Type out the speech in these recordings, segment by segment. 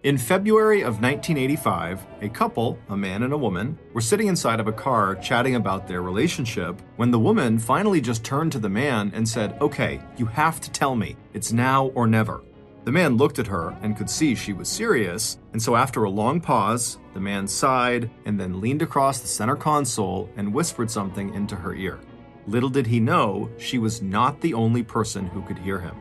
In February of 1985, a couple, a man and a woman, were sitting inside of a car chatting about their relationship when the woman finally just turned to the man and said, "Okay, you have to tell me. It's now or never." The man looked at her and could see she was serious, and so after a long pause, the man sighed and then leaned across the center console and whispered something into her ear. Little did he know, she was not the only person who could hear him.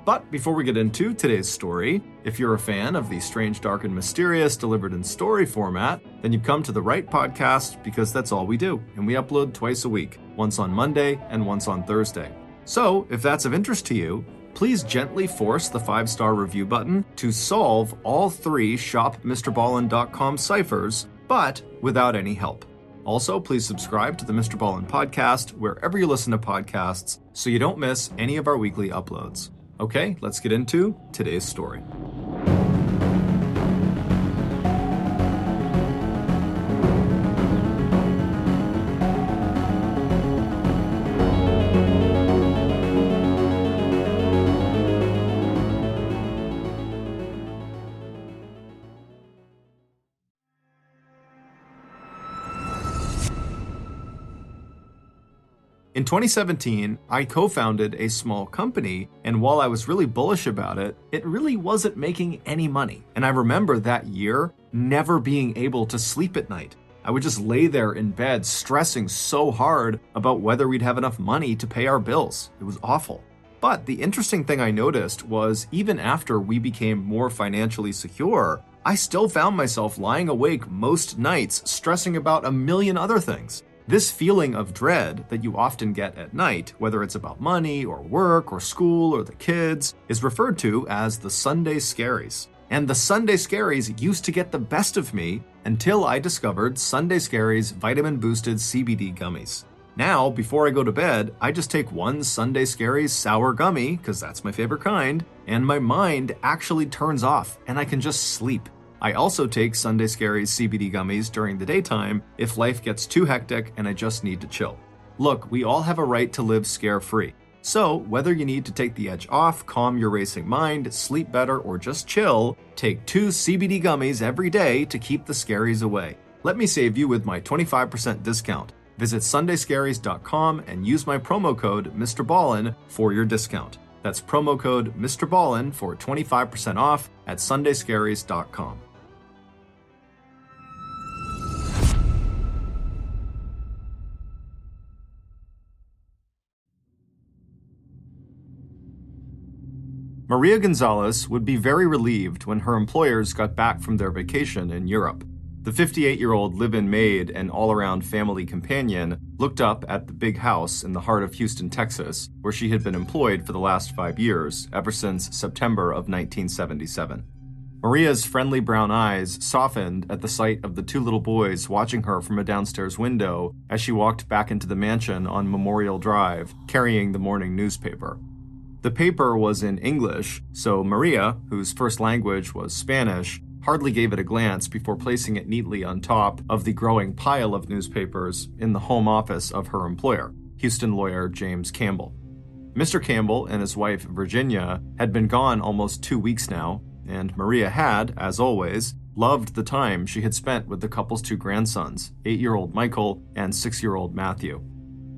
But before we get into today's story, if you're a fan of the strange, dark, and mysterious delivered in story format, then you've come to the right podcast because that's all we do, and we upload twice a week, once on Monday and once on Thursday. So, if that's of interest to you, please gently force the 5-star review button to solve all 3 shopmrballen.com ciphers, but without any help. Also, please subscribe to the MrBallen podcast wherever you listen to podcasts so you don't miss any of our weekly uploads. Okay, let's get into today's story. In 2017, I co-founded a small company, and while I was really bullish about it, it really wasn't making any money. And I remember that year never being able to sleep at night. I would just lay there in bed stressing so hard about whether we'd have enough money to pay our bills. It was awful. But the interesting thing I noticed was even after we became more financially secure, I still found myself lying awake most nights stressing about a million other things. This feeling of dread that you often get at night, whether it's about money or work or school or the kids, is referred to as the Sunday Scaries. And the Sunday Scaries used to get the best of me until I discovered Sunday Scaries vitamin-boosted CBD gummies. Now, before I go to bed, I just take one Sunday Scaries sour gummy, because that's my favorite kind, and my mind actually turns off and I can just sleep. I also take Sunday Scaries CBD gummies during the daytime if life gets too hectic and I just need to chill. Look, we all have a right to live scare-free. So, whether you need to take the edge off, calm your racing mind, sleep better, or just chill, take 2 CBD gummies every day to keep the scaries away. Let me save you with my 25% discount. Visit sundayscaries.com and use my promo code MrBallen for your discount. That's promo code MrBallen for 25% off at sundayscaries.com. Maria Gonzalez would be very relieved when her employers got back from their vacation in Europe. The 58-year-old live-in maid and all-around family companion looked up at the big house in the heart of Houston, Texas, where she had been employed for the last 5 years, ever since September of 1977. Maria's friendly brown eyes softened at the sight of the 2 little boys watching her from a downstairs window as she walked back into the mansion on Memorial Drive, carrying the morning newspaper. The paper was in English, so Maria, whose first language was Spanish, hardly gave it a glance before placing it neatly on top of the growing pile of newspapers in the home office of her employer, Houston lawyer James Campbell. Mr. Campbell and his wife, Virginia, had been gone almost 2 weeks now, and Maria had, as always, loved the time she had spent with the couple's 2 grandsons, 8-year-old Michael and 6-year-old Matthew.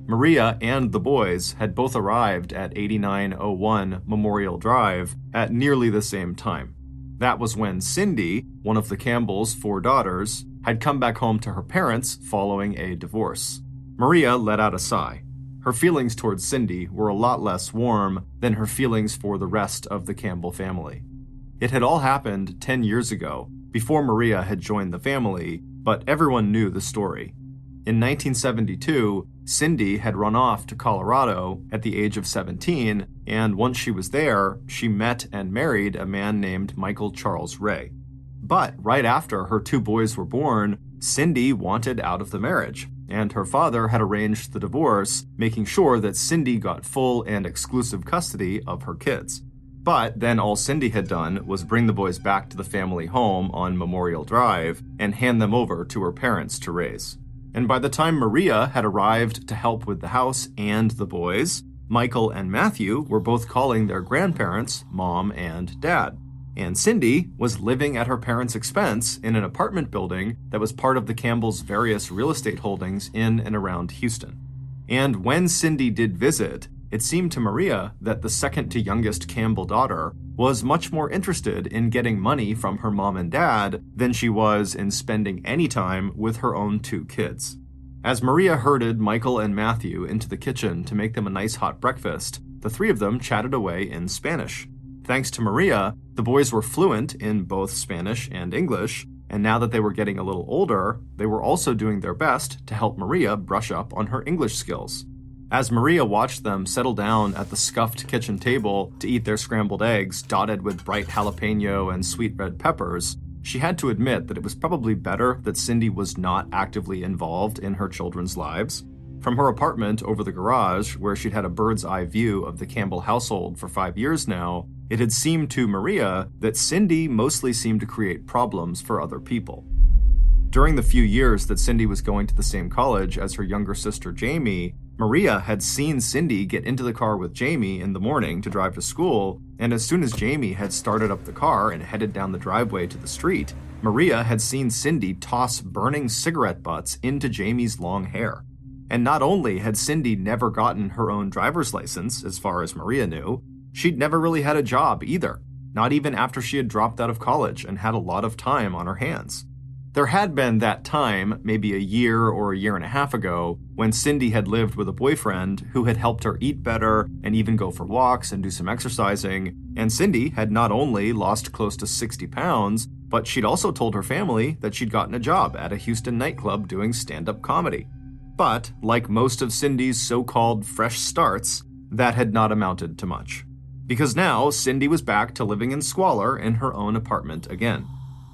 Maria and the boys had both arrived at 8901 Memorial Drive at nearly the same time. That was when Cindy, one of the Campbells' 4 daughters, had come back home to her parents following a divorce. Maria let out a sigh. Her feelings towards Cindy were a lot less warm than her feelings for the rest of the Campbell family. It had all happened 10 years ago, before Maria had joined the family, but everyone knew the story. In 1972, Cindy had run off to Colorado at the age of 17, and once she was there, she met and married a man named Michael Charles Ray. But right after her 2 boys were born, Cindy wanted out of the marriage, and her father had arranged the divorce, making sure that Cindy got full and exclusive custody of her kids. But then all Cindy had done was bring the boys back to the family home on Memorial Drive and hand them over to her parents to raise. And by the time Maria had arrived to help with the house and the boys, Michael and Matthew were both calling their grandparents Mom and Dad. and Cindy was living at her parents' expense in an apartment building that was part of the Campbells' various real estate holdings in and around Houston. And when Cindy did visit, it seemed to Maria that the second to youngest Campbell daughter was much more interested in getting money from her mom and dad than she was in spending any time with her own two kids. As Maria herded Michael and Matthew into the kitchen to make them a nice hot breakfast, the three of them chatted away in Spanish. Thanks to Maria, the boys were fluent in both Spanish and English, and now that they were getting a little older, they were also doing their best to help Maria brush up on her English skills. As Maria watched them settle down at the scuffed kitchen table to eat their scrambled eggs dotted with bright jalapeno and sweet red peppers, she had to admit that it was probably better that Cindy was not actively involved in her children's lives. From her apartment over the garage, where she'd had a bird's eye view of the Campbell household for 5 years now, it had seemed to Maria that Cindy mostly seemed to create problems for other people. During the few years that Cindy was going to the same college as her younger sister Jamie, Maria had seen Cindy get into the car with Jamie in the morning to drive to school, and as soon as Jamie had started up the car and headed down the driveway to the street, Maria had seen Cindy toss burning cigarette butts into Jamie's long hair. And not only had Cindy never gotten her own driver's license, as far as Maria knew, she'd never really had a job either, not even after she had dropped out of college and had a lot of time on her hands. There had been that time, maybe a year or a year and a half ago, when Cindy had lived with a boyfriend who had helped her eat better and even go for walks and do some exercising, and Cindy had not only lost close to 60 pounds, but she'd also told her family that she'd gotten a job at a Houston nightclub doing stand-up comedy. But, like most of Cindy's so-called fresh starts, that had not amounted to much. Because now, Cindy was back to living in squalor in her own apartment again.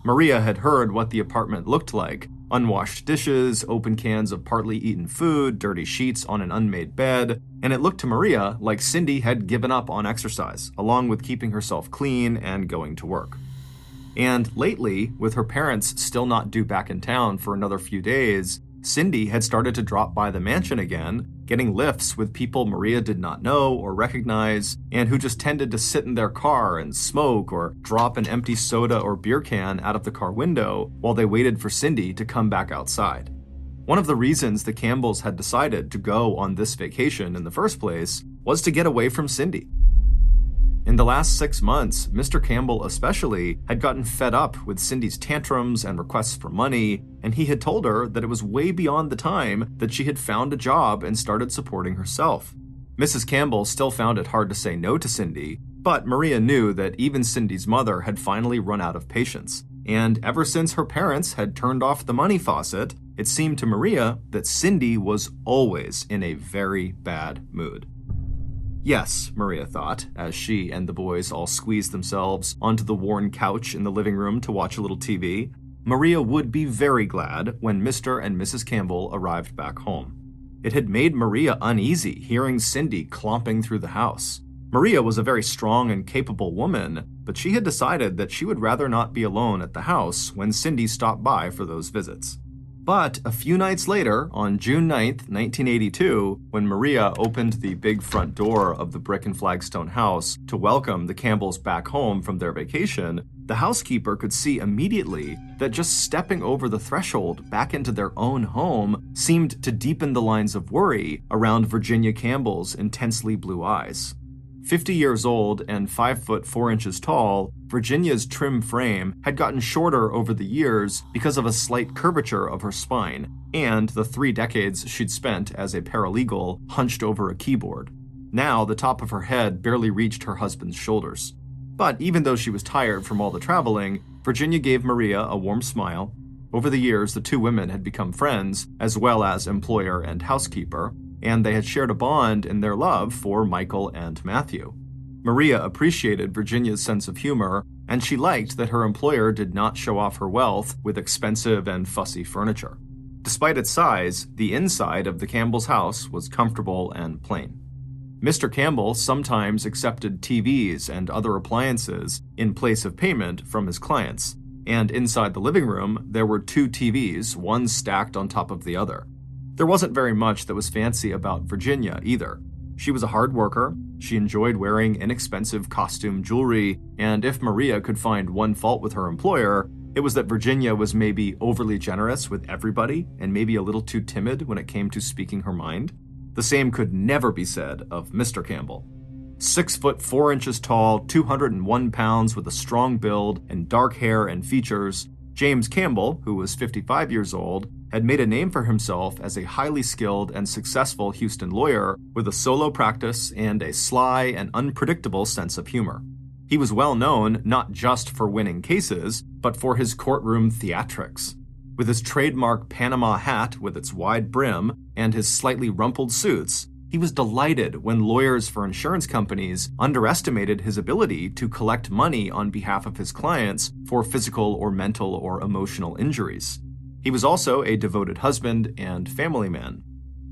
Maria had heard what the apartment looked like: unwashed dishes, open cans of partly eaten food, dirty sheets on an unmade bed, and it looked to Maria like Cindy had given up on exercise, along with keeping herself clean and going to work. And lately, with her parents still not due back in town for another few days, Cindy had started to drop by the mansion again, getting lifts with people Maria did not know or recognize, and who just tended to sit in their car and smoke or drop an empty soda or beer can out of the car window while they waited for Cindy to come back outside. One of the reasons the Campbells had decided to go on this vacation in the first place was to get away from Cindy. In the last 6 months, Mr. Campbell especially had gotten fed up with Cindy's tantrums and requests for money, and he had told her that it was way beyond the time that she had found a job and started supporting herself. Mrs. Campbell still found it hard to say no to Cindy, but Maria knew that even Cindy's mother had finally run out of patience, and ever since her parents had turned off the money faucet, it seemed to Maria that Cindy was always in a very bad mood. Yes, Maria thought, as she and the boys all squeezed themselves onto the worn couch in the living room to watch a little TV, Maria would be very glad when Mr. and Mrs. Campbell arrived back home. It had made Maria uneasy hearing Cindy clomping through the house. Maria was a very strong and capable woman, but she had decided that she would rather not be alone at the house when Cindy stopped by for those visits. But a few nights later, on June 9th, 1982, when Maria opened the big front door of the brick and flagstone house to welcome the Campbells back home from their vacation, the housekeeper could see immediately that just stepping over the threshold back into their own home seemed to deepen the lines of worry around Virginia Campbell's intensely blue eyes. 50 years old and 5 foot 4 inches tall, Virginia's trim frame had gotten shorter over the years because of a slight curvature of her spine and the 3 decades she'd spent as a paralegal hunched over a keyboard. Now, the top of her head barely reached her husband's shoulders. But even though she was tired from all the traveling, Virginia gave Maria a warm smile. Over the years, the two women had become friends, as well as employer and housekeeper, and they had shared a bond in their love for Michael and Matthew. Maria appreciated Virginia's sense of humor, and she liked that her employer did not show off her wealth with expensive and fussy furniture. Despite its size, the inside of the Campbell's house was comfortable and plain. Mr. Campbell sometimes accepted TVs and other appliances in place of payment from his clients, and inside the living room there were 2 TVs, one stacked on top of the other. There wasn't very much that was fancy about Virginia either. She was a hard worker, she enjoyed wearing inexpensive costume jewelry, and if Maria could find one fault with her employer, it was that Virginia was maybe overly generous with everybody and maybe a little too timid when it came to speaking her mind. The same could never be said of Mr. Campbell. 6 foot 4 inches tall, 201 pounds with a strong build and dark hair and features, James Campbell, who was 55 years old, had made a name for himself as a highly skilled and successful Houston lawyer with a solo practice and a sly and unpredictable sense of humor. He was well known not just for winning cases, but for his courtroom theatrics. With his trademark Panama hat with its wide brim and his slightly rumpled suits, he was delighted when lawyers for insurance companies underestimated his ability to collect money on behalf of his clients for physical or mental or emotional injuries. He was also a devoted husband and family man.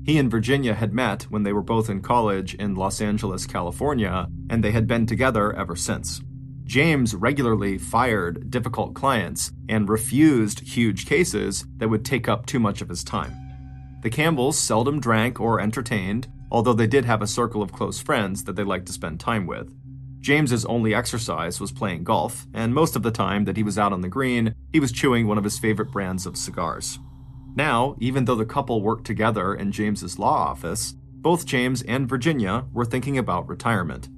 He and Virginia had met when they were both in college in Los Angeles, California, and they had been together ever since. James regularly fired difficult clients and refused huge cases that would take up too much of his time. The Campbells seldom drank or entertained, although they did have a circle of close friends that they liked to spend time with. James's only exercise was playing golf, and most of the time that he was out on the green, he was chewing one of his favorite brands of cigars. Now, even though the couple worked together in James's law office, both James and Virginia were thinking about retirement.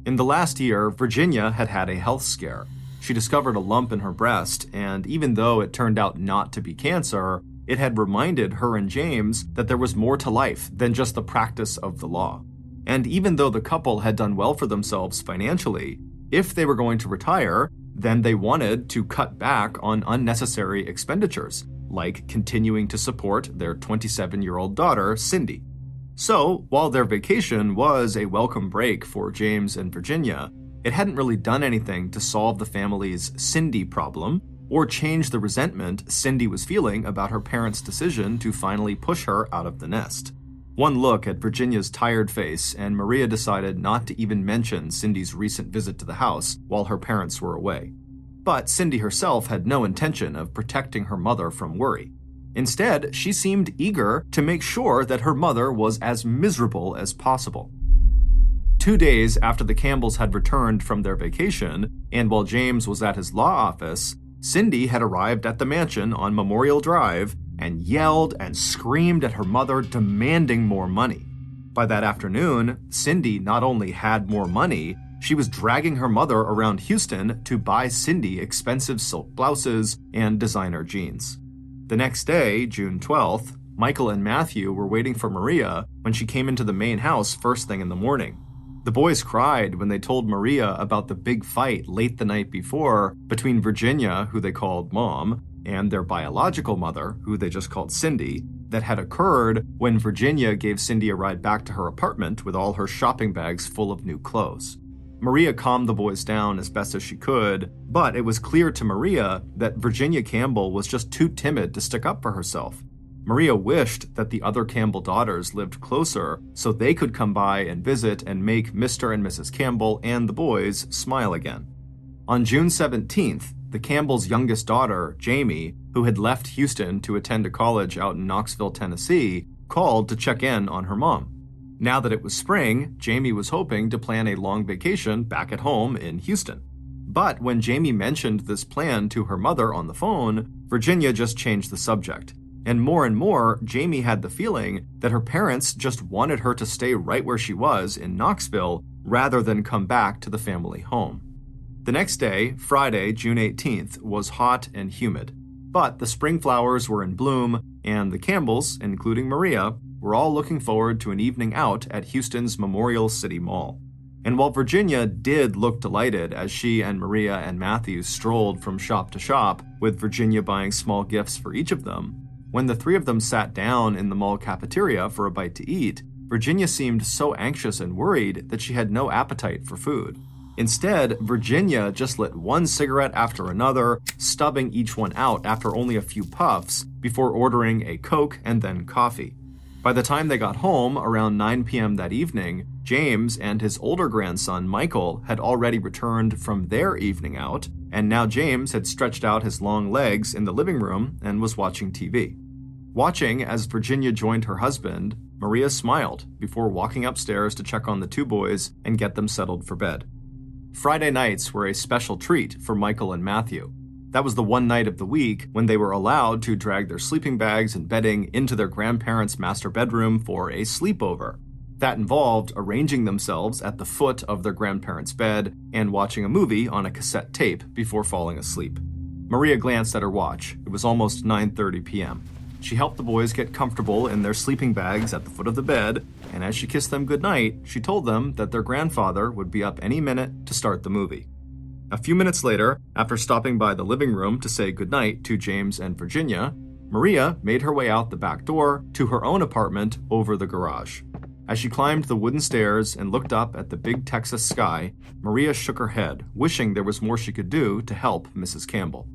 In the last year, Virginia had had a health scare. She discovered a lump in her breast, and even though it turned out not to be cancer, it had reminded her and James that there was more to life than just the practice of the law. And even though the couple had done well for themselves financially, if they were going to retire, then they wanted to cut back on unnecessary expenditures, like continuing to support their 27-year-old daughter, Cindy. So, while their vacation was a welcome break for James and Virginia, it hadn't really done anything to solve the family's Cindy problem or change the resentment Cindy was feeling about her parents' decision to finally push her out of the nest. One look at Virginia's tired face, and Maria decided not to even mention Cindy's recent visit to the house while her parents were away. But Cindy herself had no intention of protecting her mother from worry. Instead, she seemed eager to make sure that her mother was as miserable as possible. 2 days after the Campbells had returned from their vacation, and while James was at his law office, Cindy had arrived at the mansion on Memorial Drive and yelled and screamed at her mother, demanding more money. By that afternoon, Cindy not only had more money, she was dragging her mother around Houston to buy Cindy expensive silk blouses and designer jeans. The next day, June 12th, Michael and Matthew were waiting for Maria when she came into the main house first thing in the morning. The boys cried when they told Maria about the big fight late the night before between Virginia, who they called Mom, and their biological mother, who they just called Cindy, that had occurred when Virginia gave Cindy a ride back to her apartment with all her shopping bags full of new clothes. Maria calmed the boys down as best as she could, but it was clear to Maria that Virginia Campbell was just too timid to stick up for herself. Maria wished that the other Campbell daughters lived closer so they could come by and visit and make Mr. and Mrs. Campbell and the boys smile again. On June 17th, the Campbells' youngest daughter, Jamie, who had left Houston to attend a college out in Knoxville, Tennessee, called to check in on her mom. Now that it was spring, Jamie was hoping to plan a long vacation back at home in Houston. But when Jamie mentioned this plan to her mother on the phone, Virginia just changed the subject. And more, Jamie had the feeling that her parents just wanted her to stay right where she was in Knoxville rather than come back to the family home. The next day, Friday, June 18th, was hot and humid. But the spring flowers were in bloom, and the Campbells, including Maria, were all looking forward to an evening out at Houston's Memorial City Mall. And while Virginia did look delighted as she and Maria and Matthew strolled from shop to shop, with Virginia buying small gifts for each of them, when the three of them sat down in the mall cafeteria for a bite to eat, Virginia seemed so anxious and worried that she had no appetite for food. Instead, Virginia just lit one cigarette after another, stubbing each one out after only a few puffs before ordering a Coke and then coffee. By the time they got home, around 9 p.m. that evening, James and his older grandson, Michael, had already returned from their evening out, and now James had stretched out his long legs in the living room and was watching TV. Watching as Virginia joined her husband, Maria smiled before walking upstairs to check on the two boys and get them settled for bed. Friday nights were a special treat for Michael and Matthew. That was the one night of the week when they were allowed to drag their sleeping bags and bedding into their grandparents' master bedroom for a sleepover. That involved arranging themselves at the foot of their grandparents' bed and watching a movie on a cassette tape before falling asleep. Maria glanced at her watch. It was almost 9:30 p.m. She helped the boys get comfortable in their sleeping bags at the foot of the bed, and as she kissed them goodnight, she told them that their grandfather would be up any minute to start the movie. A few minutes later, after stopping by the living room to say goodnight to James and Virginia, Maria made her way out the back door to her own apartment over the garage. As she climbed the wooden stairs and looked up at the big Texas sky, Maria shook her head, wishing there was more she could do to help Mrs. Campbell.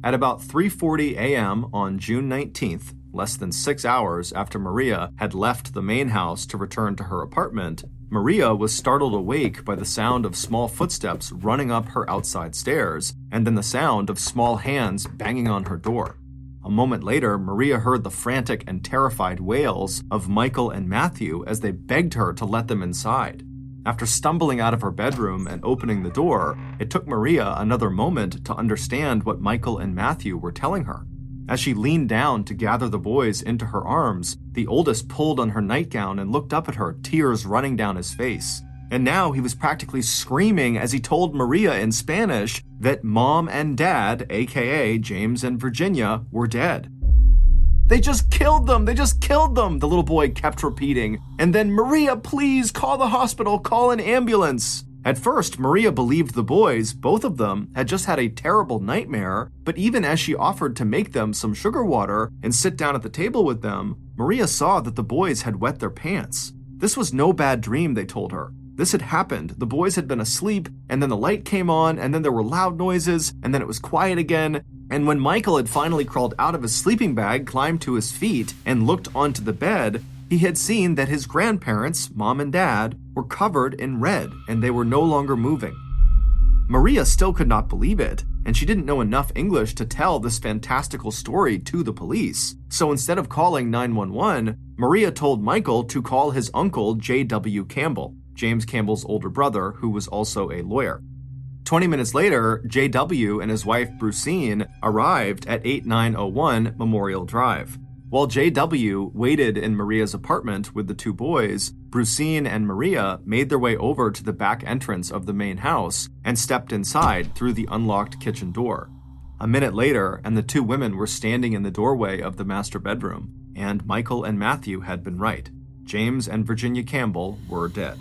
At about 3:40 a.m. on June 19th, less than 6 hours after Maria had left the main house to return to her apartment, Maria was startled awake by the sound of small footsteps running up her outside stairs, and then the sound of small hands banging on her door. A moment later, Maria heard the frantic and terrified wails of Michael and Matthew as they begged her to let them inside. After stumbling out of her bedroom and opening the door, it took Maria another moment to understand what Michael and Matthew were telling her. As she leaned down to gather the boys into her arms, the oldest pulled on her nightgown and looked up at her, tears running down his face. And now he was practically screaming as he told Maria in Spanish that Mom and Dad, aka James and Virginia, were dead. "They just killed them! They just killed them!" the little boy kept repeating. And then, "Maria, please, call the hospital, call an ambulance!" At first, Maria believed the boys, both of them, had just had a terrible nightmare, but even as she offered to make them some sugar water and sit down at the table with them, Maria saw that the boys had wet their pants. This was no bad dream, they told her. This had happened. The boys had been asleep, and then the light came on, and then there were loud noises, and then it was quiet again. And when Michael had finally crawled out of his sleeping bag, climbed to his feet, and looked onto the bed, he had seen that his grandparents, Mom and Dad, were covered in red, and they were no longer moving. Maria still could not believe it, and she didn't know enough English to tell this fantastical story to the police. So instead of calling 911, Maria told Michael to call his uncle J.W. Campbell, James Campbell's older brother, who was also a lawyer. 20 minutes later, J.W. and his wife Brucine arrived at 8901 Memorial Drive. While J.W. waited in Maria's apartment with the two boys, Brucine and Maria made their way over to the back entrance of the main house and stepped inside through the unlocked kitchen door. A minute later, and the two women were standing in the doorway of the master bedroom, and Michael and Matthew had been right. James and Virginia Campbell were dead.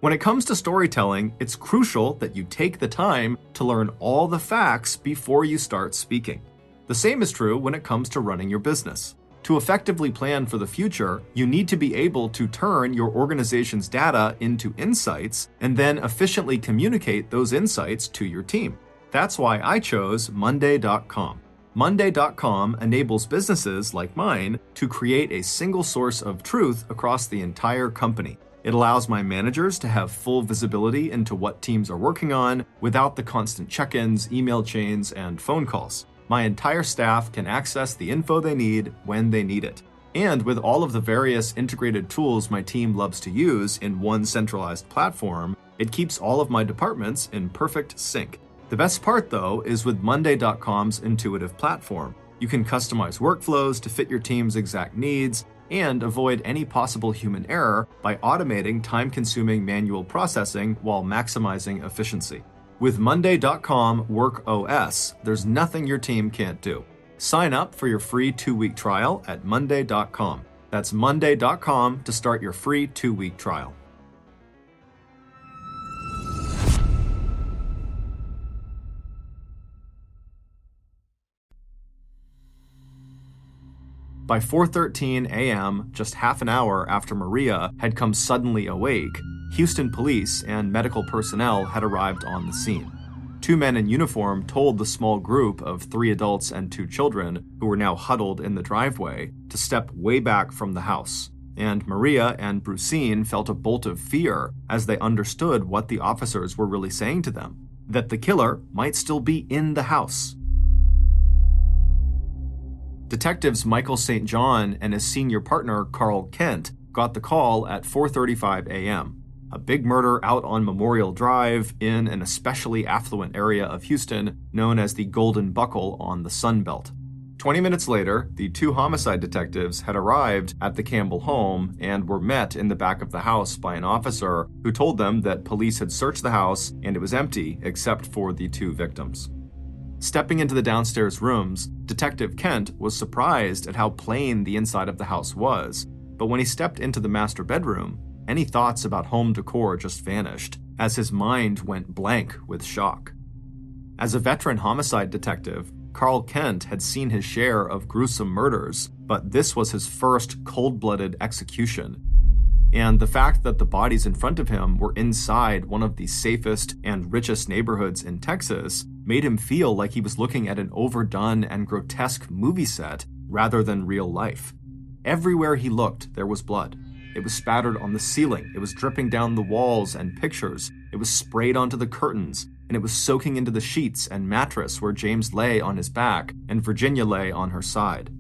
When it comes to storytelling, it's crucial that you take the time to learn all the facts before you start speaking. The same is true when it comes to running your business. To effectively plan for the future, you need to be able to turn your organization's data into insights and then efficiently communicate those insights to your team. That's why I chose Monday.com. Monday.com enables businesses like mine to create a single source of truth across the entire company. It allows my managers to have full visibility into what teams are working on without the constant check-ins, email chains, and phone calls. My entire staff can access the info they need when they need it. And with all of the various integrated tools my team loves to use in one centralized platform, it keeps all of my departments in perfect sync. The best part, though, is with Monday.com's intuitive platform. You can customize workflows to fit your team's exact needs and avoid any possible human error by automating time-consuming manual processing while maximizing efficiency. With Monday.com Work OS, there's nothing your team can't do. Sign up for your free 2-week trial at Monday.com. That's Monday.com to start your free 2-week trial. By 4:13 a.m., just half an hour after Maria had come suddenly awake, Houston police and medical personnel had arrived on the scene. Two men in uniform told the small group of 3 adults and 2 children, who were now huddled in the driveway, to step way back from the house. and Maria and Brucine felt a bolt of fear as they understood what the officers were really saying to them, that the killer might still be in the house. Detectives Michael St. John and his senior partner Carl Kent got the call at 4:35 a.m. A big murder out on Memorial Drive in an especially affluent area of Houston known as the Golden Buckle on the Sun Belt. 20 minutes later, the two homicide detectives had arrived at the Campbell home and were met in the back of the house by an officer who told them that police had searched the house and it was empty except for the two victims. Stepping into the downstairs rooms, Detective Kent was surprised at how plain the inside of the house was, but when he stepped into the master bedroom, any thoughts about home decor just vanished, as his mind went blank with shock. As a veteran homicide detective, Carl Kent had seen his share of gruesome murders, but this was his first cold-blooded execution. And the fact that the bodies in front of him were inside one of the safest and richest neighborhoods in Texas made him feel like he was looking at an overdone and grotesque movie set rather than real life. Everywhere he looked, there was blood. It was spattered on the ceiling, it was dripping down the walls and pictures, it was sprayed onto the curtains, and it was soaking into the sheets and mattress where James lay on his back and Virginia lay on her side.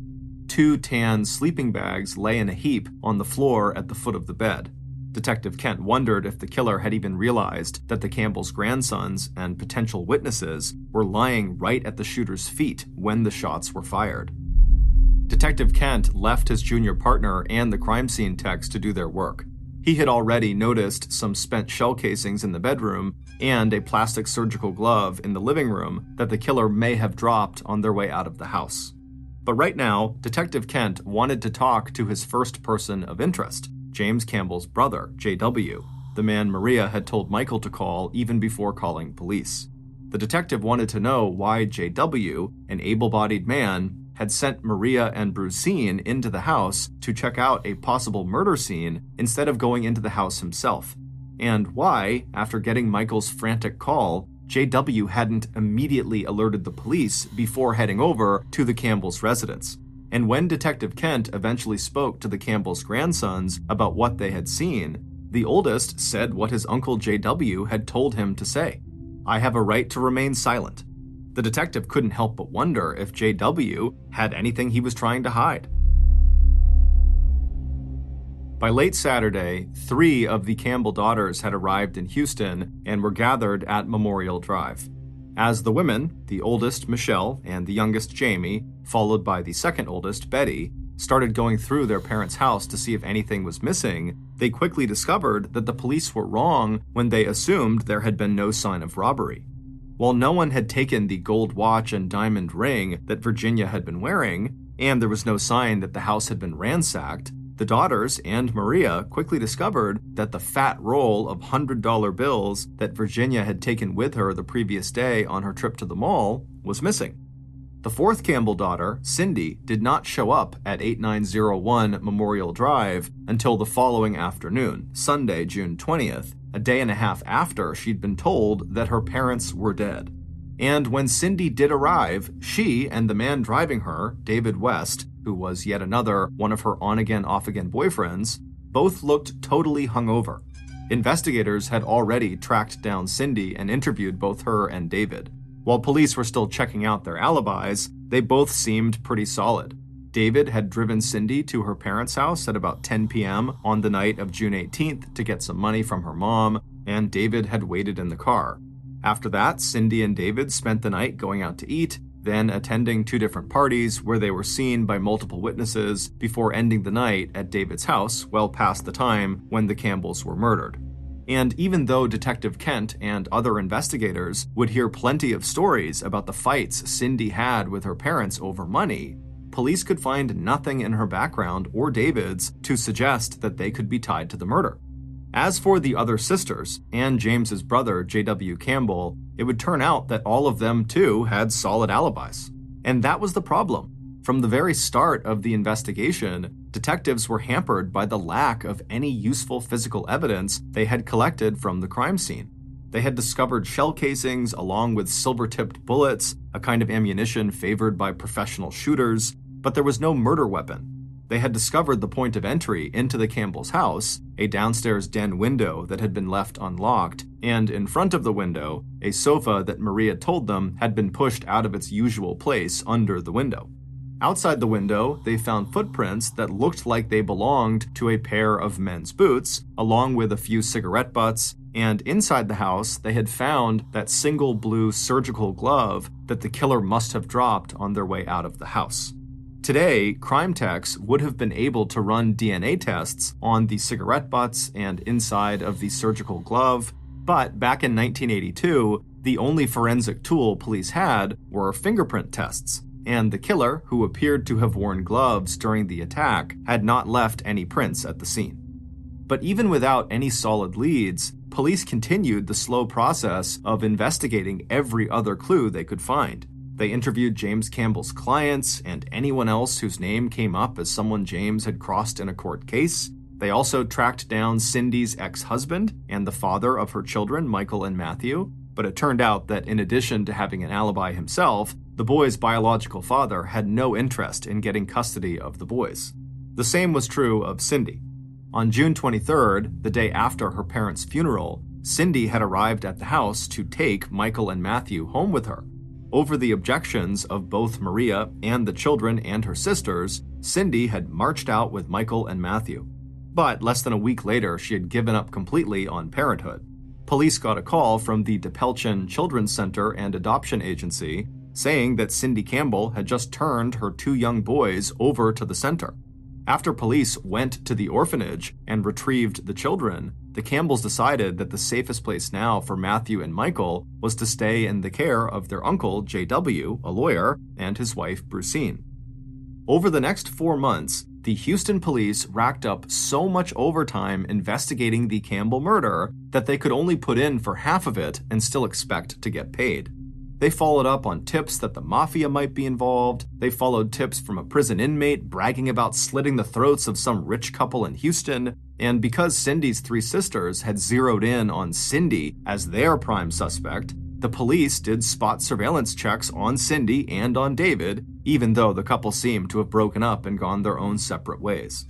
2 tan sleeping bags lay in a heap on the floor at the foot of the bed. Detective Kent wondered if the killer had even realized that the Campbells' grandsons and potential witnesses were lying right at the shooter's feet when the shots were fired. Detective Kent left his junior partner and the crime scene techs to do their work. He had already noticed some spent shell casings in the bedroom and a plastic surgical glove in the living room that the killer may have dropped on their way out of the house. But right now, Detective Kent wanted to talk to his first person of interest, James Campbell's brother, J.W., the man Maria had told Michael to call even before calling police. The detective wanted to know why J.W., an able-bodied man, had sent Maria and Brucine into the house to check out a possible murder scene instead of going into the house himself, and why, after getting Michael's frantic call, J.W. hadn't immediately alerted the police before heading over to the Campbells' residence. And when Detective Kent eventually spoke to the Campbells' grandsons about what they had seen, the oldest said what his uncle J.W. had told him to say: "I have a right to remain silent." The detective couldn't help but wonder if J.W. had anything he was trying to hide. By late Saturday, 3 of the Campbell daughters had arrived in Houston and were gathered at Memorial Drive. As the women, the oldest, Michelle, and the youngest, Jamie, followed by the second oldest, Betty, started going through their parents' house to see if anything was missing, they quickly discovered that the police were wrong when they assumed there had been no sign of robbery. While no one had taken the gold watch and diamond ring that Virginia had been wearing, and there was no sign that the house had been ransacked, the daughters and Maria quickly discovered that the fat roll of $100 bills that Virginia had taken with her the previous day on her trip to the mall was missing. The fourth Campbell daughter, Cindy, did not show up at 8901 Memorial Drive until the following afternoon, Sunday, June 20th, a day and a half after she'd been told that her parents were dead. And when Cindy did arrive, she and the man driving her, David West, who was yet another one of her on-again, off-again boyfriends, both looked totally hungover. Investigators had already tracked down Cindy and interviewed both her and David. While police were still checking out their alibis, they both seemed pretty solid. David had driven Cindy to her parents' house at about 10 p.m. on the night of June 18th to get some money from her mom, and David had waited in the car. After that, Cindy and David spent the night going out to eat, then attending 2 different parties where they were seen by multiple witnesses before ending the night at David's house well past the time when the Campbells were murdered. And even though Detective Kent and other investigators would hear plenty of stories about the fights Cindy had with her parents over money, police could find nothing in her background or David's to suggest that they could be tied to the murder. As for the other sisters and James's brother, J.W. Campbell, it would turn out that all of them too had solid alibis. And that was the problem. From the very start of the investigation, detectives were hampered by the lack of any useful physical evidence they had collected from the crime scene. They had discovered shell casings along with silver-tipped bullets, a kind of ammunition favored by professional shooters, but there was no murder weapon. They had discovered the point of entry into the Campbells' house, a downstairs den window that had been left unlocked, and in front of the window, a sofa that Maria told them had been pushed out of its usual place under the window. Outside the window, they found footprints that looked like they belonged to a pair of men's boots, along with a few cigarette butts, and inside the house, they had found that single blue surgical glove that the killer must have dropped on their way out of the house. Today, crime techs would have been able to run DNA tests on the cigarette butts and inside of the surgical glove, but back in 1982, the only forensic tool police had were fingerprint tests, and the killer, who appeared to have worn gloves during the attack, had not left any prints at the scene. But even without any solid leads, police continued the slow process of investigating every other clue they could find. They interviewed James Campbell's clients and anyone else whose name came up as someone James had crossed in a court case. They also tracked down Cindy's ex-husband and the father of her children, Michael and Matthew, but it turned out that in addition to having an alibi himself, the boys' biological father had no interest in getting custody of the boys. The same was true of Cindy. On June 23rd, the day after her parents' funeral, Cindy had arrived at the house to take Michael and Matthew home with her. Over the objections of both Maria and the children and her sisters, Cindy had marched out with Michael and Matthew. But less than a week later, she had given up completely on parenthood. Police got a call from the DePelchin Children's Center and Adoption Agency saying that Cindy Campbell had just turned her two young boys over to the center. After police went to the orphanage and retrieved the children, the Campbells decided that the safest place now for Matthew and Michael was to stay in the care of their uncle, J.W., a lawyer, and his wife, Brucine. Over the next 4 months, the Houston police racked up so much overtime investigating the Campbell murder that they could only put in for half of it and still expect to get paid. They followed up on tips that the mafia might be involved. They followed tips from a prison inmate bragging about slitting the throats of some rich couple in Houston. And because Cindy's 3 sisters had zeroed in on Cindy as their prime suspect, the police did spot surveillance checks on Cindy and on David, even though the couple seemed to have broken up and gone their own separate ways.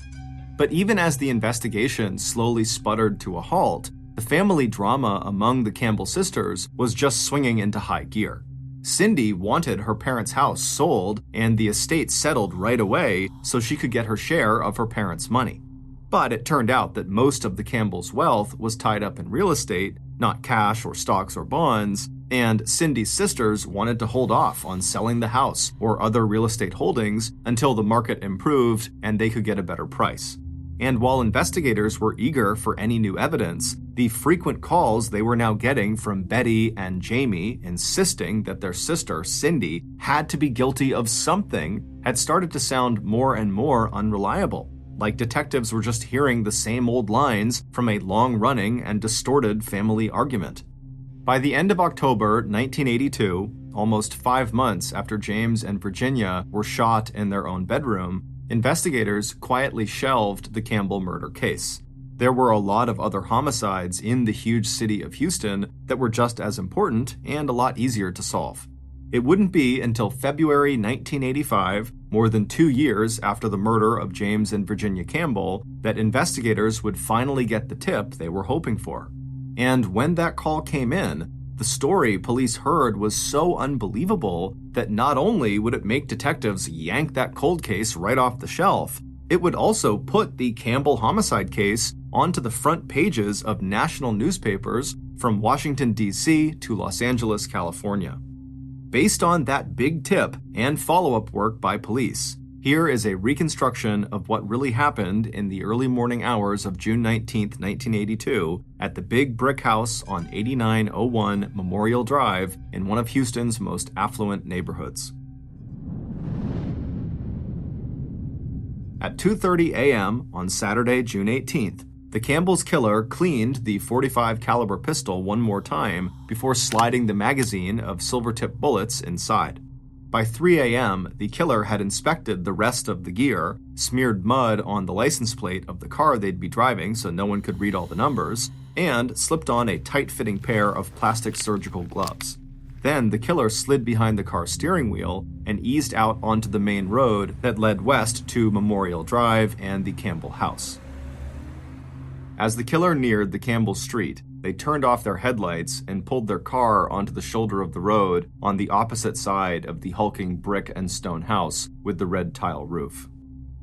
But even as the investigation slowly sputtered to a halt, the family drama among the Campbell sisters was just swinging into high gear. Cindy wanted her parents' house sold and the estate settled right away so she could get her share of her parents' money. But it turned out that most of the Campbells' wealth was tied up in real estate, not cash or stocks or bonds, and Cindy's sisters wanted to hold off on selling the house or other real estate holdings until the market improved and they could get a better price. And while investigators were eager for any new evidence, the frequent calls they were now getting from Betty and Jamie insisting that their sister, Cindy, had to be guilty of something had started to sound more and more unreliable, like detectives were just hearing the same old lines from a long-running and distorted family argument. By the end of October 1982, almost 5 months after James and Virginia were shot in their own bedroom, investigators quietly shelved the Campbell murder case. There were a lot of other homicides in the huge city of Houston that were just as important and a lot easier to solve. It wouldn't be until February 1985, more than 2 years after the murder of James and Virginia Campbell, that investigators would finally get the tip they were hoping for. And when that call came in, the story police heard was so unbelievable that not only would it make detectives yank that cold case right off the shelf, it would also put the Campbell homicide case onto the front pages of national newspapers from Washington, D.C. to Los Angeles, California. Based on that big tip and follow-up work by police, here is a reconstruction of what really happened in the early morning hours of June 19, 1982, at the Big Brick House on 8901 Memorial Drive in one of Houston's most affluent neighborhoods. At 2:30 a.m. on Saturday, June 18th, the Campbell's killer cleaned the .45 caliber pistol one more time before sliding the magazine of silver-tipped bullets inside. By 3 a.m., the killer had inspected the rest of the gear, smeared mud on the license plate of the car they'd be driving so no one could read all the numbers, and slipped on a tight-fitting pair of plastic surgical gloves. Then the killer slid behind the car's steering wheel and eased out onto the main road that led west to Memorial Drive and the Campbell house. As the killer neared the Campbell Street, they turned off their headlights and pulled their car onto the shoulder of the road on the opposite side of the hulking brick and stone house with the red tile roof.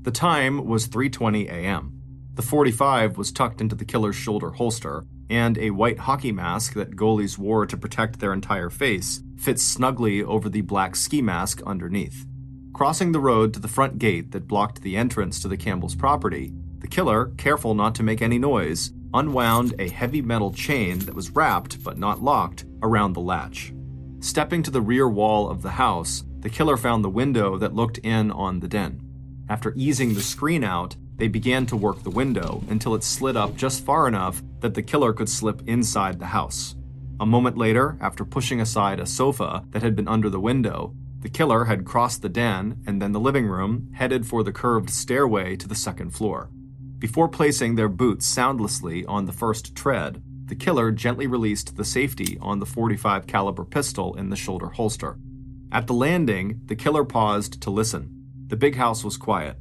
The time was 3:20 a.m. The .45 was tucked into the killer's shoulder holster, and a white hockey mask that goalies wore to protect their entire face fit snugly over the black ski mask underneath. Crossing the road to the front gate that blocked the entrance to the Campbell's property, the killer, careful not to make any noise, unwound a heavy metal chain that was wrapped, but not locked, around the latch. Stepping to the rear wall of the house, the killer found the window that looked in on the den. After easing the screen out, they began to work the window until it slid up just far enough that the killer could slip inside the house. A moment later, after pushing aside a sofa that had been under the window, the killer had crossed the den and then the living room, headed for the curved stairway to the second floor. Before placing their boots soundlessly on the first tread, the killer gently released the safety on the .45 caliber pistol in the shoulder holster. At the landing, the killer paused to listen. The big house was quiet.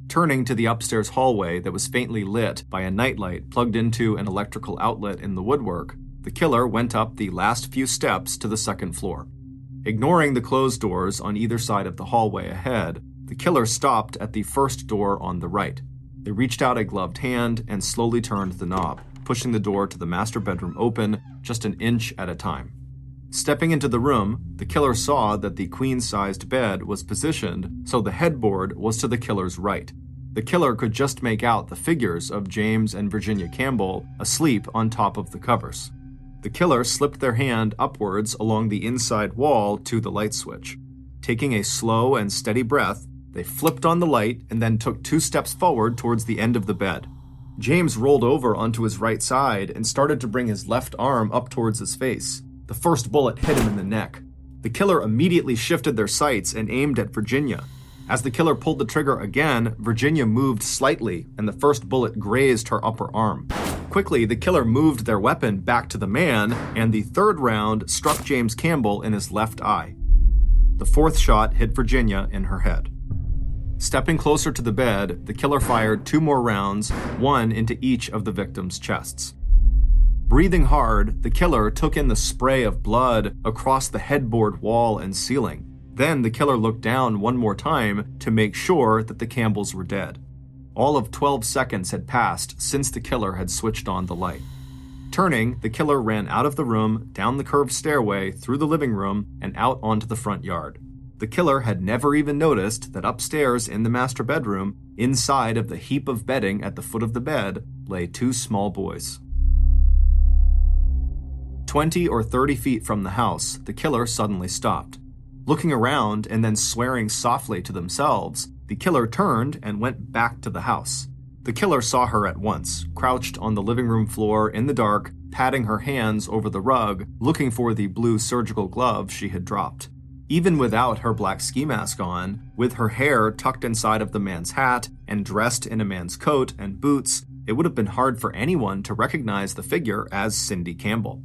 Turning to the upstairs hallway that was faintly lit by a nightlight plugged into an electrical outlet in the woodwork, the killer went up the last few steps to the second floor. Ignoring the closed doors on either side of the hallway ahead, the killer stopped at the first door on the right. They reached out a gloved hand and slowly turned the knob, pushing the door to the master bedroom open just an inch at a time. Stepping into the room, the killer saw that the queen-sized bed was positioned so the headboard was to the killer's right. The killer could just make out the figures of James and Virginia Campbell asleep on top of the covers. The killer slipped their hand upwards along the inside wall to the light switch. Taking a slow and steady breath, they flipped on the light and then took 2 steps forward towards the end of the bed. James rolled over onto his right side and started to bring his left arm up towards his face. The first bullet hit him in the neck. The killer immediately shifted their sights and aimed at Virginia. As the killer pulled the trigger again, Virginia moved slightly, and the first bullet grazed her upper arm. Quickly, the killer moved their weapon back to the man, and the third round struck James Campbell in his left eye. The fourth shot hit Virginia in her head. Stepping closer to the bed, the killer fired 2 more rounds, one into each of the victims' chests. Breathing hard, the killer took in the spray of blood across the headboard wall and ceiling. Then the killer looked down one more time to make sure that the Campbells were dead. All of 12 seconds had passed since the killer had switched on the light. Turning, the killer ran out of the room, down the curved stairway, through the living room, and out onto the front yard. The killer had never even noticed that upstairs in the master bedroom, inside of the heap of bedding at the foot of the bed, lay 2 small boys. 20 or 30 feet from the house, the killer suddenly stopped. Looking around and then swearing softly to themselves, the killer turned and went back to the house. The killer saw her at once, crouched on the living room floor in the dark, patting her hands over the rug, looking for the blue surgical glove she had dropped. Even without her black ski mask on, with her hair tucked inside of the man's hat and dressed in a man's coat and boots, it would have been hard for anyone to recognize the figure as Cindy Campbell.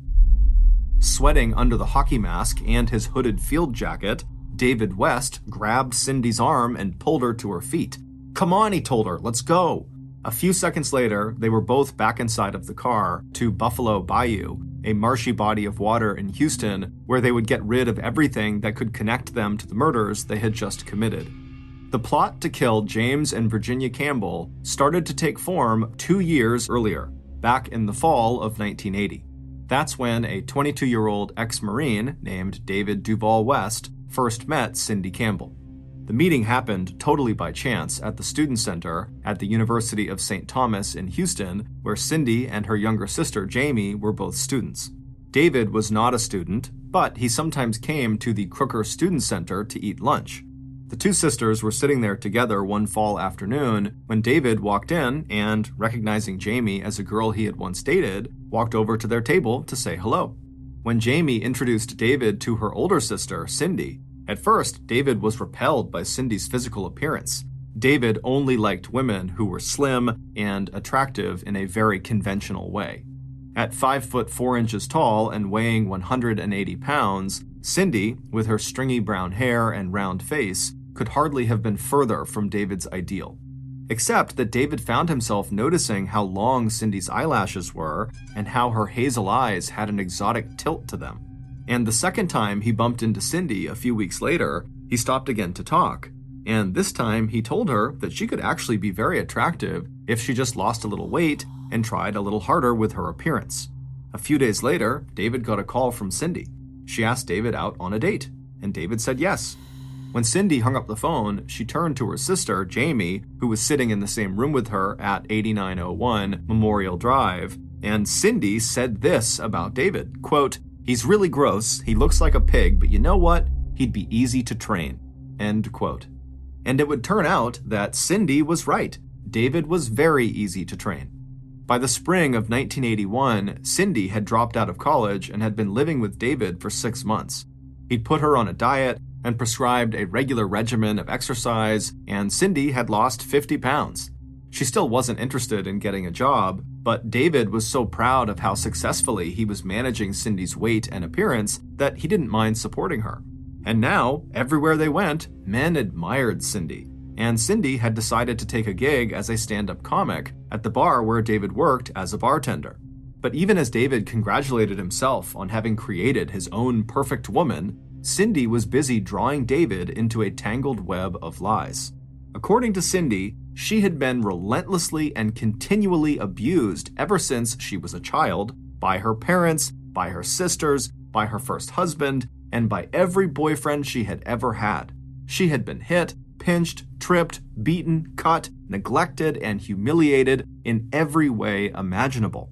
Sweating under the hockey mask and his hooded field jacket, David West grabbed Cindy's arm and pulled her to her feet. "Come on," he told her, "let's go." A few seconds later, they were both back inside of the car to Buffalo Bayou, a marshy body of water in Houston where they would get rid of everything that could connect them to the murders they had just committed. The plot to kill James and Virginia Campbell started to take form 2 years earlier, back in the fall of 1980. That's when a 22-year-old ex-Marine named David Duval West first met Cindy Campbell. The meeting happened totally by chance at the Student Center at the University of St. Thomas in Houston, where Cindy and her younger sister Jamie were both students. David was not a student, but he sometimes came to the Crooker Student Center to eat lunch. The 2 sisters were sitting there together one fall afternoon when David walked in and, recognizing Jamie as a girl he had once dated, walked over to their table to say hello. When Jamie introduced David to her older sister, Cindy, at first, David was repelled by Cindy's physical appearance. David only liked women who were slim and attractive in a very conventional way. At 5 foot 4 inches tall and weighing 180 pounds, Cindy, with her stringy brown hair and round face, could hardly have been further from David's ideal. Except that David found himself noticing how long Cindy's eyelashes were and how her hazel eyes had an exotic tilt to them. And the second time he bumped into Cindy a few weeks later, he stopped again to talk. And this time he told her that she could actually be very attractive if she just lost a little weight and tried a little harder with her appearance. A few days later, David got a call from Cindy. She asked David out on a date, and David said yes. When Cindy hung up the phone, she turned to her sister, Jamie, who was sitting in the same room with her at 8901 Memorial Drive, and Cindy said this about David, quote, "He's really gross, he looks like a pig, but you know what? He'd be easy to train." End quote. And it would turn out that Cindy was right. David was very easy to train. By the spring of 1981, Cindy had dropped out of college and had been living with David for 6 months. He'd put her on a diet and prescribed a regular regimen of exercise, and Cindy had lost 50 pounds. She still wasn't interested in getting a job, but David was so proud of how successfully he was managing Cindy's weight and appearance that he didn't mind supporting her. And now, everywhere they went, men admired Cindy. And Cindy had decided to take a gig as a stand-up comic at the bar where David worked as a bartender. But even as David congratulated himself on having created his own perfect woman, Cindy was busy drawing David into a tangled web of lies. According to Cindy, she had been relentlessly and continually abused ever since she was a child, by her parents, by her sisters, by her first husband, and by every boyfriend she had ever had. She had been hit, pinched, tripped, beaten, cut, neglected, and humiliated in every way imaginable.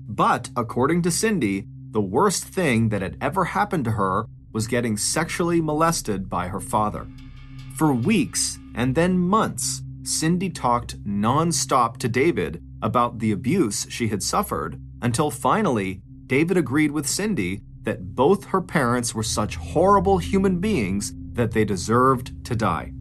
But according to Cindy, the worst thing that had ever happened to her was getting sexually molested by her father. For weeks and then months, Cindy talked non-stop to David about the abuse she had suffered until finally David agreed with Cindy that both her parents were such horrible human beings that they deserved to die.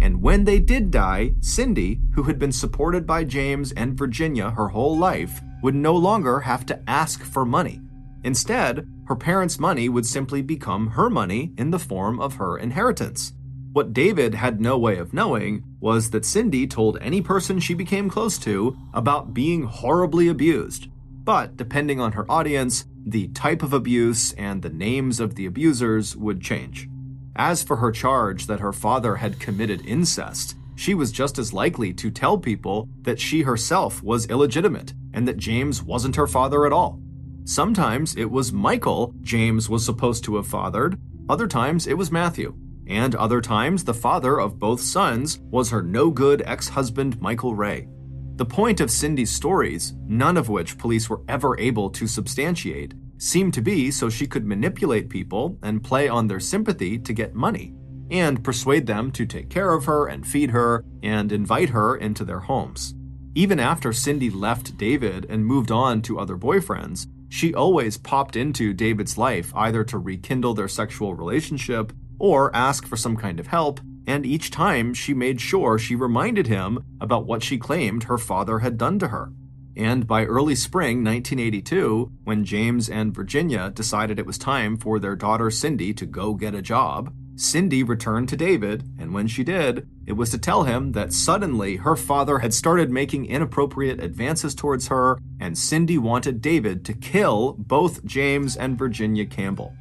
And when they did die, Cindy, who had been supported by James and Virginia her whole life, would no longer have to ask for money. Instead, her parents' money would simply become her money in the form of her inheritance. What David had no way of knowing was that Cindy told any person she became close to about being horribly abused. But depending on her audience, the type of abuse and the names of the abusers would change. As for her charge that her father had committed incest, she was just as likely to tell people that she herself was illegitimate and that James wasn't her father at all. Sometimes it was Michael James was supposed to have fathered, other times it was Matthew, and other times the father of both sons was her no-good ex-husband Michael Ray. The point of Cindy's stories, none of which police were ever able to substantiate, seemed to be so she could manipulate people and play on their sympathy to get money, and persuade them to take care of her and feed her and invite her into their homes. Even after Cindy left David and moved on to other boyfriends, she always popped into David's life either to rekindle their sexual relationship or ask for some kind of help, and each time she made sure she reminded him about what she claimed her father had done to her. And by early spring 1982, when James and Virginia decided it was time for their daughter Cindy to go get a job, Cindy returned to David, and when she did, it was to tell him that suddenly her father had started making inappropriate advances towards her, and Cindy wanted David to kill both James and Virginia Campbell.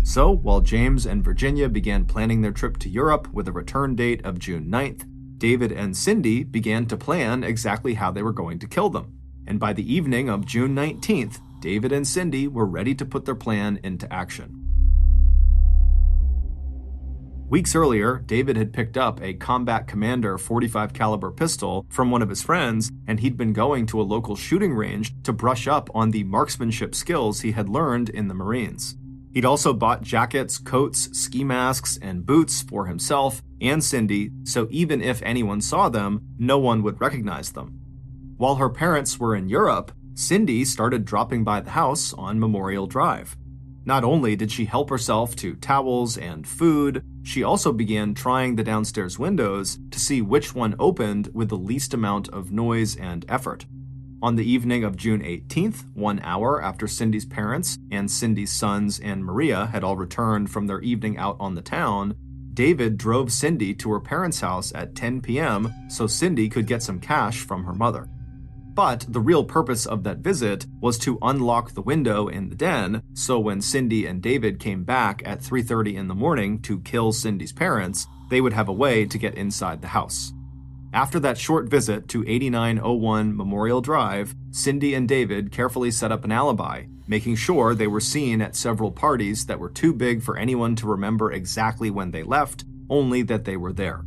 So, while James and Virginia began planning their trip to Europe with a return date of June 9th, David and Cindy began to plan exactly how they were going to kill them. And by the evening of June 19th, David and Cindy were ready to put their plan into action. Weeks earlier, David had picked up a Combat Commander .45 caliber pistol from one of his friends, and he'd been going to a local shooting range to brush up on the marksmanship skills he had learned in the Marines. He'd also bought jackets, coats, ski masks, and boots for himself and Cindy, so even if anyone saw them, no one would recognize them. While her parents were in Europe, Cindy started dropping by the house on Memorial Drive. Not only did she help herself to towels and food, she also began trying the downstairs windows to see which one opened with the least amount of noise and effort. On the evening of June 18th, 1 hour after Cindy's parents and Cindy's sons and Maria had all returned from their evening out on the town, David drove Cindy to her parents' house at 10 p.m. so Cindy could get some cash from her mother. But the real purpose of that visit was to unlock the window in the den, so when Cindy and David came back at 3:30 in the morning to kill Cindy's parents, they would have a way to get inside the house. After that short visit to 8901 Memorial Drive, Cindy and David carefully set up an alibi, making sure they were seen at several parties that were too big for anyone to remember exactly when they left, only that they were there.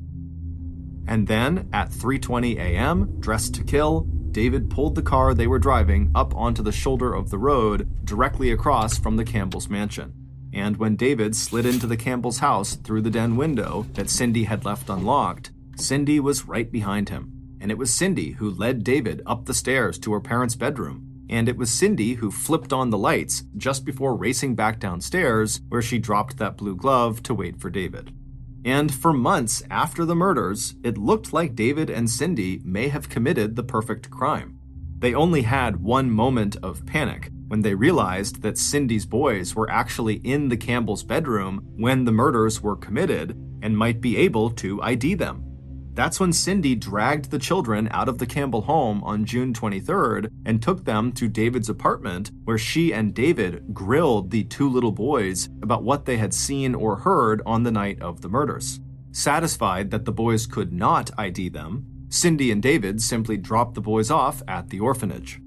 And then, at 3:20 a.m., dressed to kill, David pulled the car they were driving up onto the shoulder of the road directly across from the Campbell's mansion. And when David slid into the Campbell's house through the den window that Cindy had left unlocked, Cindy was right behind him. And it was Cindy who led David up the stairs to her parents' bedroom. And it was Cindy who flipped on the lights just before racing back downstairs, where she dropped that blue glove to wait for David. And for months after the murders, it looked like David and Cindy may have committed the perfect crime. They only had one moment of panic when they realized that Cindy's boys were actually in the Campbell's bedroom when the murders were committed and might be able to ID them. That's when Cindy dragged the children out of the Campbell home on June 23rd and took them to David's apartment, where she and David grilled the two little boys about what they had seen or heard on the night of the murders. Satisfied that the boys could not ID them, Cindy and David simply dropped the boys off at the orphanage.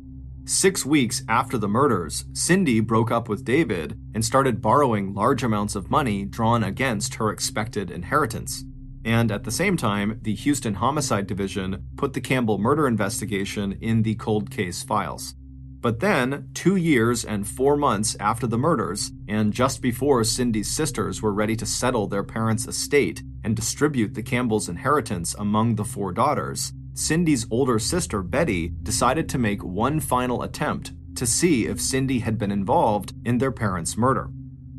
6 weeks after the murders, Cindy broke up with David and started borrowing large amounts of money drawn against her expected inheritance. And at the same time, the Houston Homicide Division put the Campbell murder investigation in the cold case files. But then, 2 years and 4 months after the murders, and just before Cindy's sisters were ready to settle their parents' estate and distribute the Campbell's inheritance among the 4 daughters, Cindy's older sister, Betty, decided to make one final attempt to see if Cindy had been involved in their parents' murder.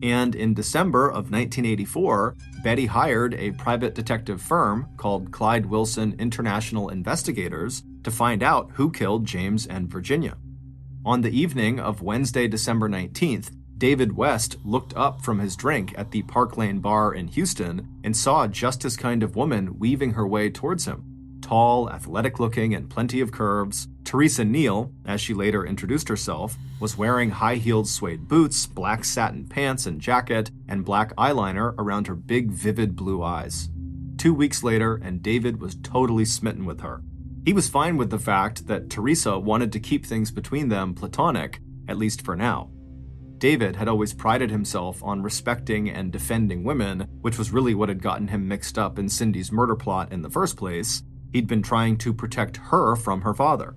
And in December of 1984, Betty hired a private detective firm called Clyde Wilson International Investigators to find out who killed James and Virginia. On the evening of Wednesday, December 19th, David West looked up from his drink at the Park Lane bar in Houston and saw just his kind of woman weaving her way towards him. Tall, athletic-looking, and plenty of curves, Teresa Neal, as she later introduced herself, was wearing high-heeled suede boots, black satin pants and jacket, and black eyeliner around her big, vivid blue eyes. 2 weeks later, and David was totally smitten with her. He was fine with the fact that Teresa wanted to keep things between them platonic, at least for now. David had always prided himself on respecting and defending women, which was really what had gotten him mixed up in Cindy's murder plot in the first place. He'd been trying to protect her from her father.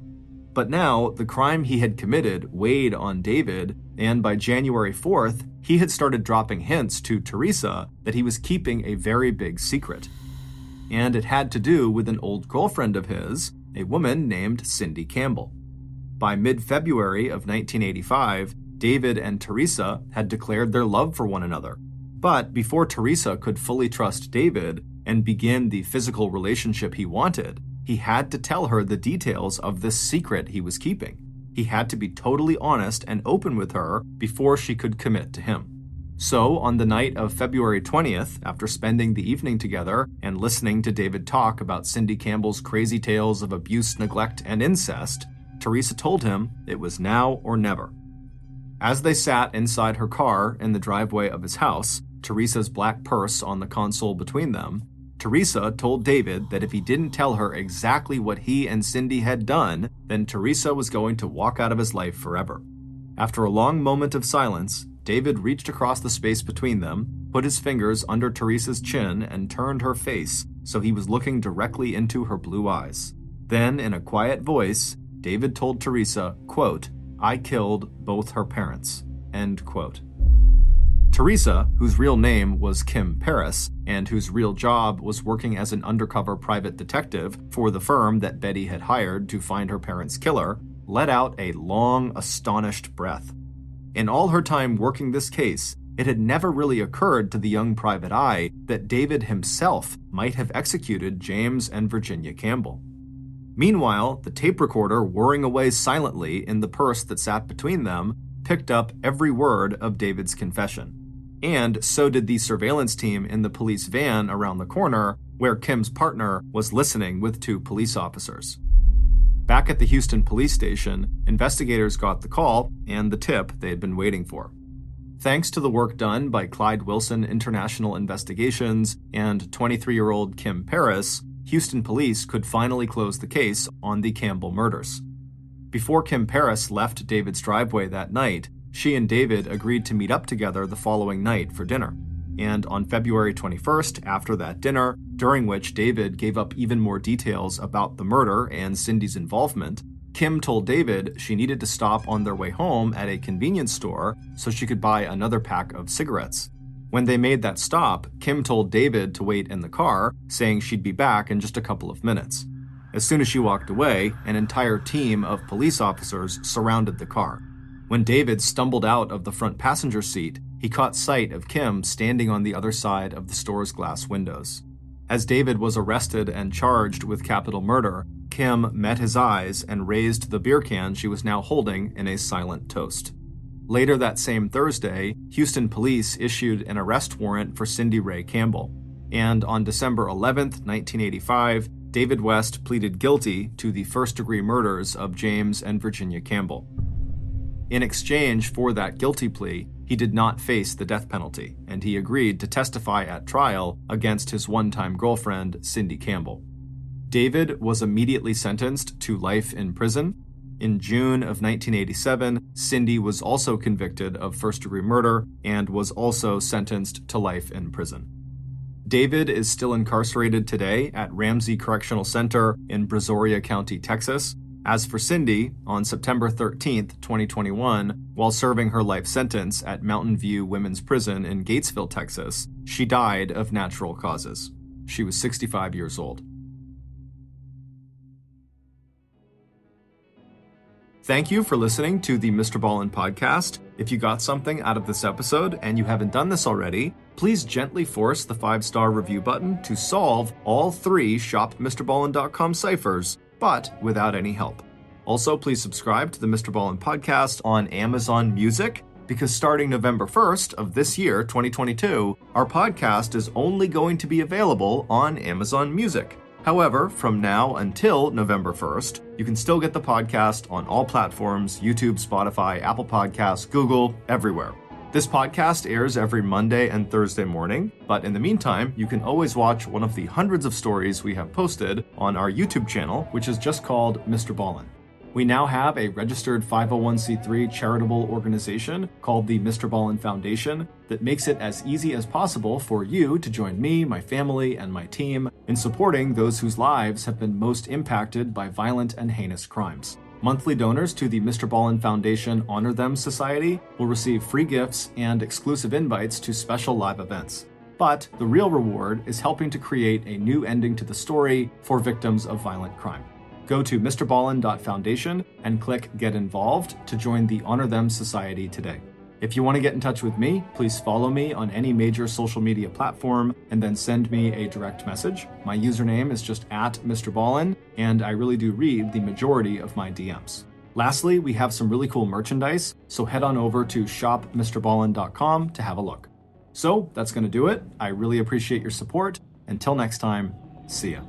But now, the crime he had committed weighed on David, and by January 4th, he had started dropping hints to Teresa that he was keeping a very big secret. And it had to do with an old girlfriend of his, a woman named Cindy Campbell. By mid-February of 1985, David and Teresa had declared their love for one another. But before Teresa could fully trust David and begin the physical relationship he wanted, he had to tell her the details of this secret he was keeping. He had to be totally honest and open with her before she could commit to him. So, on the night of February 20th, after spending the evening together and listening to David talk about Cindy Campbell's crazy tales of abuse, neglect, and incest, Teresa told him it was now or never. As they sat inside her car in the driveway of his house, Teresa's black purse on the console between them, Teresa told David that if he didn't tell her exactly what he and Cindy had done, then Teresa was going to walk out of his life forever. After a long moment of silence, David reached across the space between them, put his fingers under Teresa's chin, and turned her face so he was looking directly into her blue eyes. Then, in a quiet voice, David told Teresa, quote, "I killed both her parents," end quote. Teresa, whose real name was Kim Paris, and whose real job was working as an undercover private detective for the firm that Betty had hired to find her parents' killer, let out a long, astonished breath. In all her time working this case, it had never really occurred to the young private eye that David himself might have executed James and Virginia Campbell. Meanwhile, the tape recorder whirring away silently in the purse that sat between them picked up every word of David's confession. And so did the surveillance team in the police van around the corner, where Kim's partner was listening with 2 police officers. Back at the Houston police station, investigators got the call and the tip they had been waiting for. Thanks to the work done by Clyde Wilson International Investigations and 23-year-old Kim Paris, Houston police could finally close the case on the Campbell murders. Before Kim Paris left David's driveway that night, she and David agreed to meet up together the following night for dinner. And on February 21st, after that dinner, during which David gave up even more details about the murder and Cindy's involvement, Kim told David she needed to stop on their way home at a convenience store so she could buy another pack of cigarettes. When they made that stop, Kim told David to wait in the car, saying she'd be back in just a couple of minutes. As soon as she walked away, an entire team of police officers surrounded the car. When David stumbled out of the front passenger seat, he caught sight of Kim standing on the other side of the store's glass windows. As David was arrested and charged with capital murder, Kim met his eyes and raised the beer can she was now holding in a silent toast. Later that same Thursday, Houston police issued an arrest warrant for Cindy Ray Campbell. And on December 11, 1985, David West pleaded guilty to the first-degree murders of James and Virginia Campbell. In exchange for that guilty plea, he did not face the death penalty, and he agreed to testify at trial against his one-time girlfriend, Cindy Campbell. David was immediately sentenced to life in prison. In June of 1987, Cindy was also convicted of first-degree murder and was also sentenced to life in prison. David is still incarcerated today at Ramsey Correctional Center in Brazoria County, Texas. As for Cindy, on September 13, 2021, while serving her life sentence at Mountain View Women's Prison in Gatesville, Texas, she died of natural causes. She was 65 years old. Thank you for listening to the MrBallen podcast. If you got something out of this episode and you haven't done this already, please gently force the 5-star review button to solve all 3 shopmrballen.com ciphers, but without any help. Also, please subscribe to the MrBallen podcast on Amazon Music, because starting November 1st of this year, 2022, our podcast is only going to be available on Amazon Music. However, from now until November 1st, you can still get the podcast on all platforms: YouTube, Spotify, Apple Podcasts, Google, everywhere. This podcast airs every Monday and Thursday morning, but in the meantime, you can always watch one of the hundreds of stories we have posted on our YouTube channel, which is just called MrBallen. We now have a registered 501c3 charitable organization called the MrBallen Foundation that makes it as easy as possible for you to join me, my family, and my team in supporting those whose lives have been most impacted by violent and heinous crimes. Monthly donors to the MrBallen Foundation Honor Them Society will receive free gifts and exclusive invites to special live events. But the real reward is helping to create a new ending to the story for victims of violent crime. Go to MrBallen.Foundation and click Get Involved to join the Honor Them Society today. If you want to get in touch with me, please follow me on any major social media platform and then send me a direct message. My username is just @MrBallen, and I really do read the majority of my DMs. Lastly, we have some really cool merchandise, so head on over to shopmrballen.com to have a look. So that's going to do it. I really appreciate your support. Until next time, see ya.